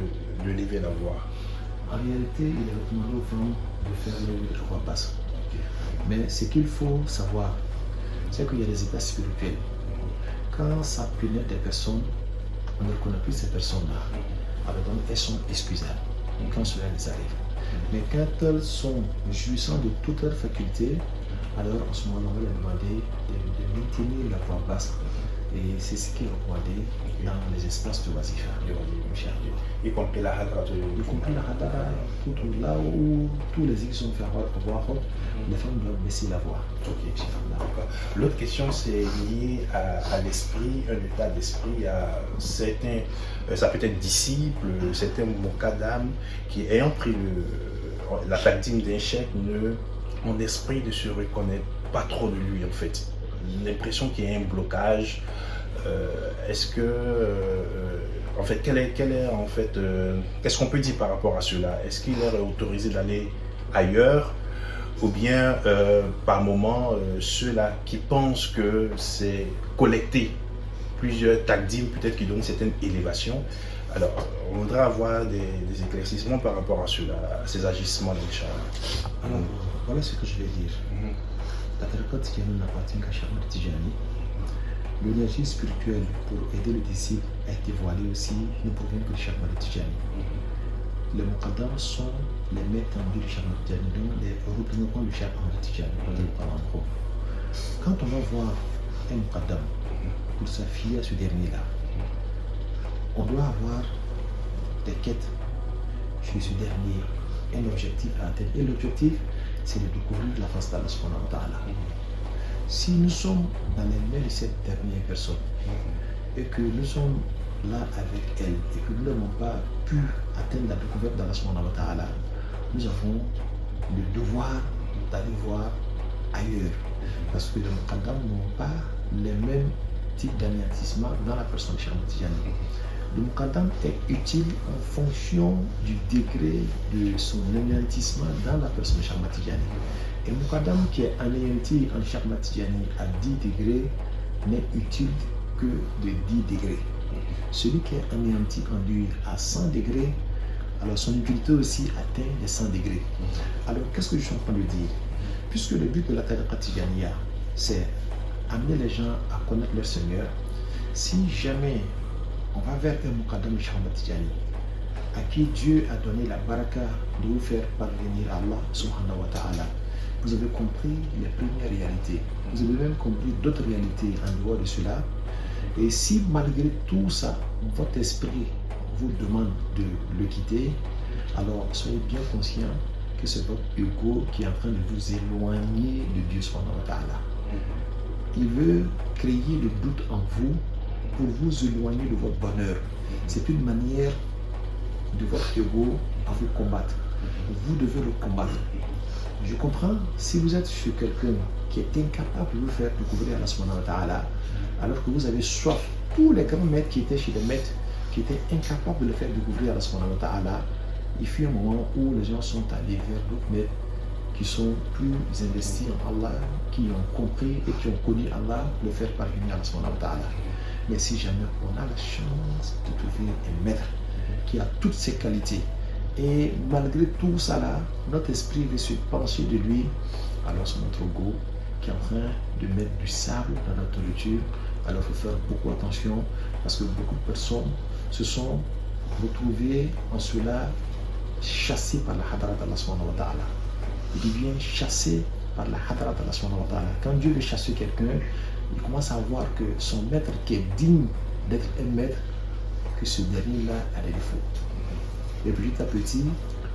D: lever la voix.
C: En réalité, il est recommandé aux femmes de faire les 3 passes. Mais ce qu'il faut savoir, c'est qu'il y a des états spirituels. Quand ça pénètre des personnes, on ne reconnaît plus ces personnes-là. Alors donc, elles sont excusables quand cela les arrive. Mais quand elles sont jouissant de toutes leurs facultés, alors en ce moment, on va leur demander de maintenir la voix basse. Et c'est ce qui est recommandé dans les espaces de Wazifa.
D: Y compris la hadra.
C: Y compris la hadra, là où tous les îles sont fait voir, les femmes doivent baisser la voix.
D: Ok, d'accord. L'autre question, c'est lié à l'esprit, un état d'esprit, à certains, ça peut être disciples, certains mokadam qui, ayant pris la tactime d'un chèque, mon esprit ne se reconnaît pas trop de lui en fait. L'impression qu'il y a un blocage. Est-ce que, en fait, qu'est-ce qu'on peut dire par rapport à cela? Est-ce qu'il est autorisé d'aller ailleurs, ou bien par moment ceux-là qui pensent que c'est collecter plusieurs taqdim, peut-être qui donnent une certaine élévation? Alors, on voudrait avoir des éclaircissements par rapport à cela, à ces agissements-là, Inch'Allah.
C: Alors, voilà ce que je vais dire. La tariqa Tidjani n'appartient qu'à Cheikh Ahmed Tidjani. L'énergie spirituelle pour aider le disciple a été voilée aussi, ne provient que de Cheikh Ahmed Tidjani. Les muqaddam sont les maîtres tendus de Cheikh Ahmed Tidjani, donc les représentants de Cheikh Ahmed Tidjani. Quand on va voir un muqaddam pour s'affilier à ce dernier-là, on doit avoir des quêtes chez ce dernier, un objectif à atteindre. Et l'objectif, c'est de découvrir la face d'Allah subhanahu wa ta'ala. Si nous sommes dans les mains de cette dernière personne et que nous sommes là avec elle et que nous n'avons pas pu atteindre la découverte d'Allah subhanahu wa ta'ala, nous avons le devoir d'aller voir ailleurs. Parce que les muqaddam n'ont pas les mêmes types d'anéantissement dans la personne de Cheikh Ahmed Tidjani. Le muqaddam est utile en fonction du degré de son anéantissement dans la personne de Cheikh Ahmed Tidjani. Et le muqaddam qui est anéanti en Cheikh Ahmed Tidjani à 10 degrés n'est utile que de 10 degrés. Celui qui est anéanti en lui à 100 degrés, alors son utilité aussi atteint les 100 degrés. Alors qu'est-ce que je suis en train de dire? Puisque le but de la tariqa Tidjaniya, c'est amener les gens à connaître leur Seigneur, si jamais on va vers un muqaddam de Cheikh Ahmed Tidjani, à qui Dieu a donné la baraka de vous faire parvenir à Allah subhanahu wa ta'ala, vous avez compris les premières réalités. Vous avez même compris d'autres réalités en dehors de cela. Et si malgré tout ça, votre esprit vous demande de le quitter, alors soyez bien conscient que c'est votre ego qui est en train de vous éloigner de Dieu subhanahu wa ta'ala. Il veut créer le doute en vous pour vous éloigner de votre bonheur. C'est une manière de votre ego à vous combattre. Vous devez le combattre. Je comprends, si vous êtes chez quelqu'un qui est incapable de vous faire découvrir Allah subhanahu wa ta'ala, alors que vous avez soif, tous les grands maîtres qui étaient chez les maîtres, qui étaient incapables de le faire découvrir Allah subhanahu wa ta'ala, il fut un moment où les gens sont allés vers d'autres maîtres qui sont plus investis en Allah, qui ont compris et qui ont connu Allah, le faire parvenir à Allah subhanahu wa ta'ala. Mais si jamais on a la chance de trouver un maître qui a toutes ces qualités, et malgré tout ça là, notre esprit veut se pencher de lui, alors c'est notre ego qui est en train de mettre du sable dans notre nourriture. Alors il faut faire beaucoup attention, parce que beaucoup de personnes se sont retrouvées en cela chassées par la hadrat d'Allah subhanahu wa ta'ala. Ils deviennent chassés par la hadrat d'Allah subhanahu wa ta'ala. Quand Dieu veut chasser quelqu'un, il commence à voir que son maître qui est digne d'être un maître, que ce dernier-là a des défauts. Et petit à petit,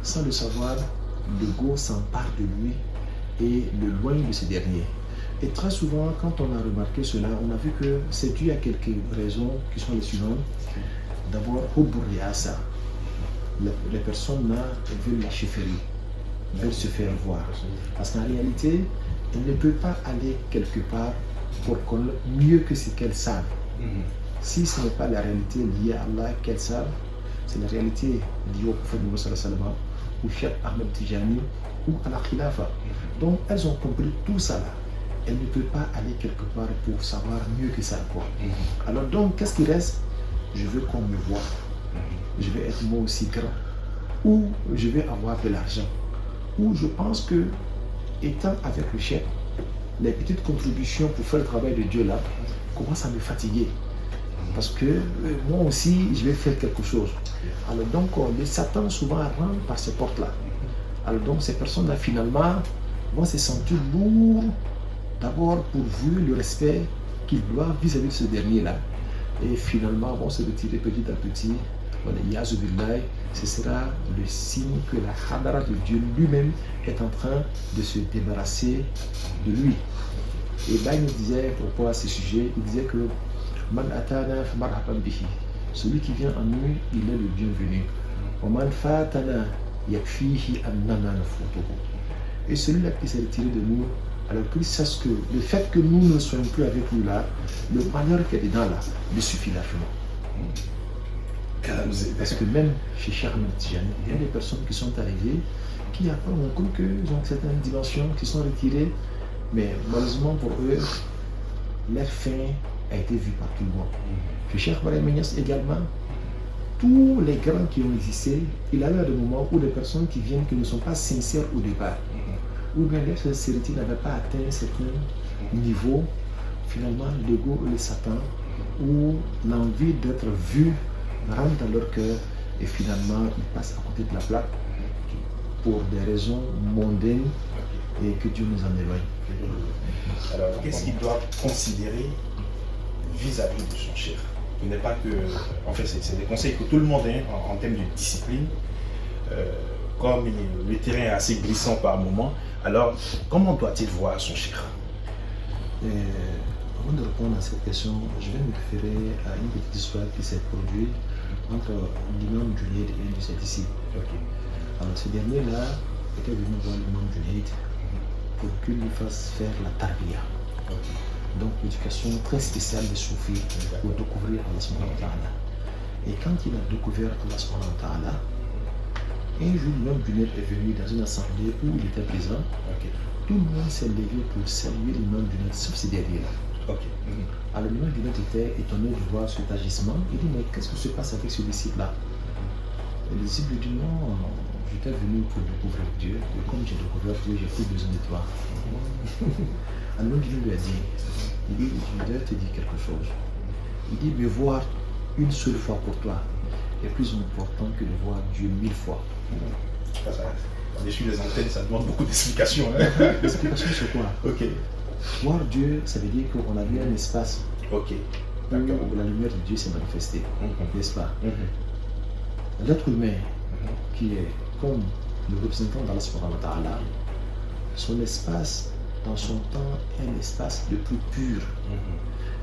C: sans le savoir, l'ego s'empare de lui et le loigne de ce dernier. Et très souvent, quand on a remarqué cela, on a vu que c'est dû à quelques raisons qui sont les suivantes. D'abord, Hubbur-Riasa. Les personnes là veulent la chefferie, veulent se faire voir. Parce qu'en réalité, elles ne peuvent pas aller quelque part pour connaître mieux que ce qu'elles savent. Si ce n'est pas la réalité liée à Allah qu'elles savent, c'est la réalité liée au prophète Muhammad sallallahu alayhi wa sallam, ou Cheikh Ahmed Tidjani, ou à la Khilafa. Donc elles ont compris tout ça là. Elles ne peuvent pas aller quelque part pour savoir mieux que ça, quoi. Alors donc, qu'est-ce qui reste? Je veux qu'on me voie. Je vais être moi aussi grand. Ou je vais avoir de l'argent. Ou je pense que étant avec le chef, les petites contributions pour faire le travail de Dieu là commencent à me fatiguer. Parce que moi aussi, je vais faire quelque chose. Alors donc, le Satan souvent rentre par ces portes-là. Alors donc, ces personnes-là, finalement, vont se sentir lourds, d'abord pourvu le respect qu'ils doivent vis-à-vis de ce dernier-là. Et finalement, vont se retirer petit à petit. Ce sera le signe que la Hadara de Dieu lui-même est en train de se débarrasser de lui. Et là, il nous disait, à propos à ce sujet, il disait que Man atana marhaban bihi. Celui qui vient en nous, il est le bienvenu. Man fatana yakfihi annana nafutuhu. Et celui-là qui s'est retiré de nous, alors qu'il sache que le fait que nous ne soyons plus avec lui là, le malheur qu'il y a dedans là, lui suffit largement. Parce que même chez Cheikh Ahmed Tijani, il y a des personnes qui sont arrivées, qui après ont cru qu'ils ont certaines dimensions, qui sont retirées, mais malheureusement pour eux, leur fin a été vue par tout le monde. Chez Cheikh Ibrahim Niass également, tous les grands qui ont existé, il y a eu des moments où des personnes qui viennent qui ne sont pas sincères au départ, ou bien leur sincérité n'avait pas atteint un certain niveau, finalement l'ego et le Satan, ou l'envie d'être vu rentre dans leur cœur et finalement ils passent à côté de la plaque pour des raisons mondaines et que Dieu nous en éloigne.
D: Alors, qu'est-ce qu'il doit considérer vis-à-vis de son chef? Il n'est pas que... En fait, c'est des conseils que tout le monde a en termes de discipline. Comme le terrain est assez glissant par moment, alors comment doit-il voir son chef?
C: Avant de répondre à cette question, je vais me référer à une petite histoire qui s'est produite entre l'imam Junaid et un de ses disciples. Alors ce dernier-là était venu voir l'imam Junaid pour qu'il lui fasse faire la tarbiya. Donc l'éducation très spéciale des soufis pour découvrir Allah subhanahu wa ta'ala. Et quand il a découvert Allah subhanahu wa ta'ala, un jour l'imam Junaid est venu dans une assemblée où il était présent. Tout le monde s'est levé pour saluer l'imam Junaid, sauf ce dernier-là. Alors l'imam Junaid était étonné de voir cet agissement. Il dit, mais qu'est-ce qui se passe avec ce disciple-là? Et le disciple lui dit, non, j'étais venu pour découvrir Dieu. Et comme j'ai découvert Dieu, j'ai plus besoin de toi. Alors l'imam Junaid lui a dit, je dois te dire quelque chose. Il dit, me voir une seule fois pour toi est plus important que de voir Dieu 1000 fois.
D: Dessus les antennes, ça demande beaucoup d'explications.
C: L'explication c'est quoi? Voir Dieu, ça veut dire qu'on a vu un espace où la lumière de Dieu s'est manifestée, n'est-ce pas? L'être humain, qui est comme le représentant d'Allah subhanahu wa ta'ala, son espace dans son temps est l'espace le plus pur.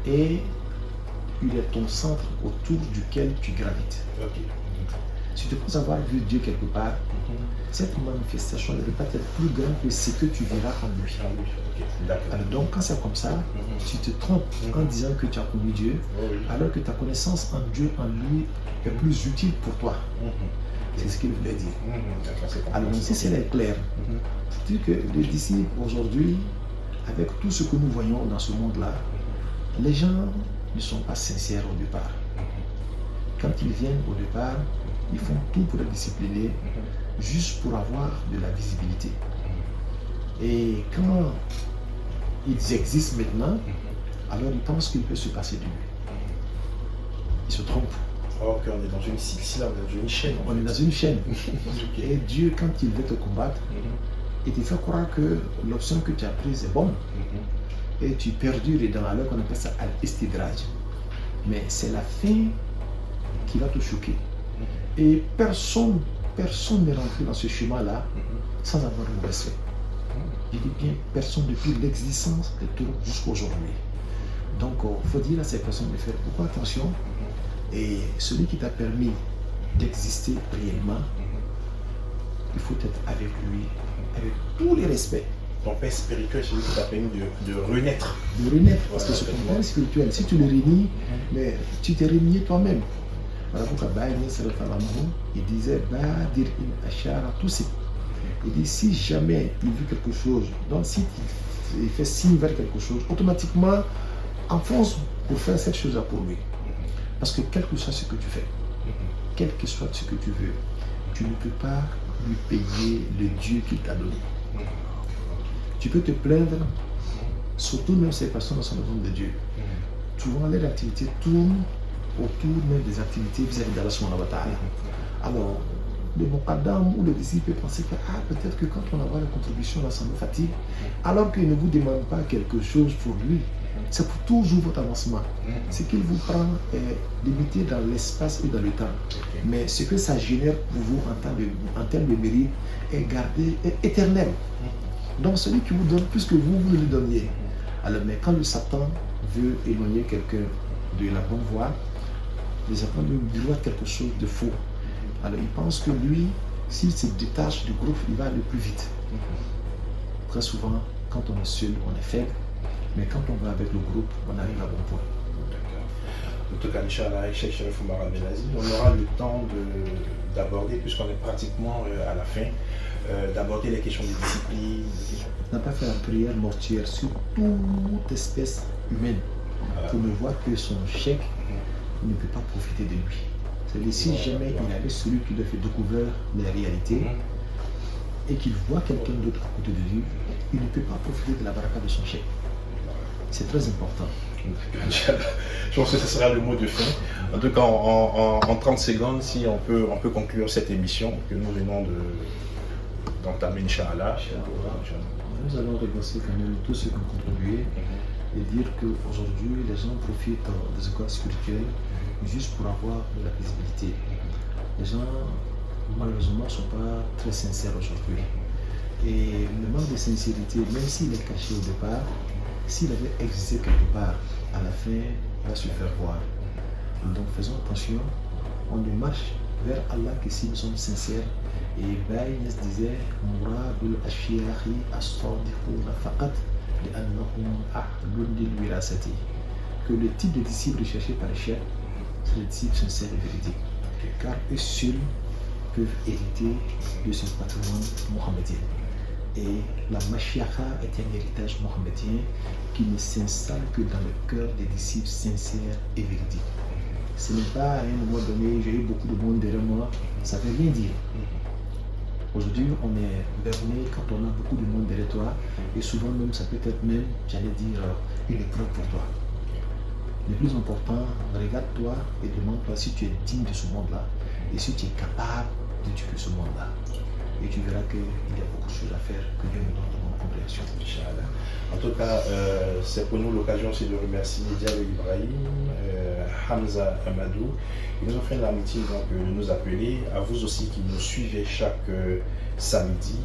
C: Et il est ton centre autour duquel tu gravites. Si tu penses avoir vu Dieu quelque part, cette manifestation ne peut pas être plus grande que ce que tu verras en lui. Alors donc quand c'est comme ça, tu te trompes en disant que tu as connu Dieu, alors que ta connaissance en Dieu, en lui, est plus utile pour toi. C'est ce qu'il voulait dire. Alors si c'est clair, je dis que les disciples aujourd'hui, avec tout ce que nous voyons dans ce monde-là, les gens ne sont pas sincères au départ. Quand ils viennent au départ, ils font tout pour être disciplinés, juste pour avoir de la visibilité. Et quand ils existent maintenant, alors ils pensent qu'il peut se passer de lui. Ils se trompent.
D: Alors qu'on est dans une silsila, dans une chaîne.
C: On est dans une chaîne. Et Dieu, quand il veut te combattre, il te fait croire que l'option que tu as prise est bonne. Et tu perdures dedans, alors qu'on appelle ça al-istidraj. Mais c'est la fin qui va te choquer. Et personne n'est rentré dans ce chemin-là sans avoir une mauvaise fait. Je dis bien personne depuis l'existence des tours jusqu'à aujourd'hui. Donc il faut dire à ces personnes de faire beaucoup attention. Et celui qui t'a permis d'exister réellement, il faut être avec lui, avec tous les respects.
D: Ton père spirituel, c'est lui qui t'a permis de renaître.
C: De renaître, parce que c'est ton père spirituel. Si tu le réunis, mais tu t'es réuni toi-même. Il disait, il dit, si jamais il veut quelque chose, donc si il fait signe vers quelque chose, automatiquement, enfonce pour faire cette chose-là pour lui. Parce que quel que soit ce que tu fais, quel que soit ce que tu veux, tu ne peux pas lui payer le Dieu qu'il t'a donné. Tu peux te plaindre, surtout même ces personnes dans le monde de Dieu. Souvent, leur activité tourne autour même des activités vis-à-vis d'Allah subhanahu wa ta'ala. Alors, le Muqaddam ou le disciple peut penser que peut-être que quand on envoie la contribution, là, ça me fatigue, alors qu'il ne vous demande pas quelque chose pour lui. C'est pour toujours votre avancement. Ce qu'il vous prend est limité dans l'espace et dans le temps. Mais ce que ça génère pour vous en termes de mérite est gardé, est éternel. Donc celui qui vous donne plus que vous lui donniez. Alors, mais quand le Satan veut éloigner quelqu'un de la bonne voie, les Satan lui doit quelque chose de faux. Alors il pense que lui, s'il se détache du groupe, il va aller plus vite. Très souvent, quand on est seul, on est faible. Mais quand on va avec le groupe, on arrive à bon point.
D: En tout cas, Inch'Allah, Cheikh Cherif Oumar Abdelaziz, on aura le temps d'aborder, puisqu'on est pratiquement à la fin, d'aborder les questions de discipline.
C: On n'a pas fait la prière mortuaire sur toute espèce humaine pour ne voir que son chèque ne peut pas profiter de lui. C'est-à-dire si jamais il avait celui qui lui a fait découvrir les réalités et qu'il voit quelqu'un d'autre à côté de lui, il ne peut pas profiter de la baraka de son chèque. C'est très important.
D: Je pense que ce sera le mot de fin. En tout cas, en 30 secondes, si on peut conclure cette émission que nous venons d'entamer, Inch'Allah.
C: Nous allons remercier quand même tous ceux qui ont contribué et dire qu'aujourd'hui, les gens profitent des écoles spirituelles juste pour avoir de la visibilité. Les gens, malheureusement, ne sont pas très sincères aujourd'hui. Et le manque de sincérité, même s'il est caché au départ, s'il avait existé quelque part, à la fin, il va se faire voir. Donc faisons attention, on ne marche vers Allah que si nous sommes sincères. Et Baye disait Mouradul Ashiyahi As-Sadiquna Faqat Li'annahum Ahlun Lil-Wirasati. Que le type de disciple recherché par les chefs, c'est le disciple sincère et véridique. Car eux seuls peuvent hériter de ce patrimoine mohammedien. Et la Mashiacha est un héritage mohammedien qui ne s'installe que dans le cœur des disciples sincères et véridiques. Ce n'est pas à un moment donné, j'ai eu beaucoup de monde derrière moi, ça ne veut rien dire. Aujourd'hui, on est berné quand on a beaucoup de monde derrière toi, et souvent même, ça peut être même, j'allais dire, une épreuve pour toi. Le plus important, regarde-toi et demande-toi si tu es digne de ce monde-là, et si tu es capable de tuer ce monde-là. Et tu verras qu'il y a beaucoup de choses à faire, que Dieu nous donne de bonne compréhension.
D: Inch'Allah. En tout cas, c'est pour nous l'occasion aussi de remercier Diallo Ibrahim, Hamza Amadou. Ils nous ont fait l'amitié de nous appeler. À vous aussi qui nous suivez chaque samedi.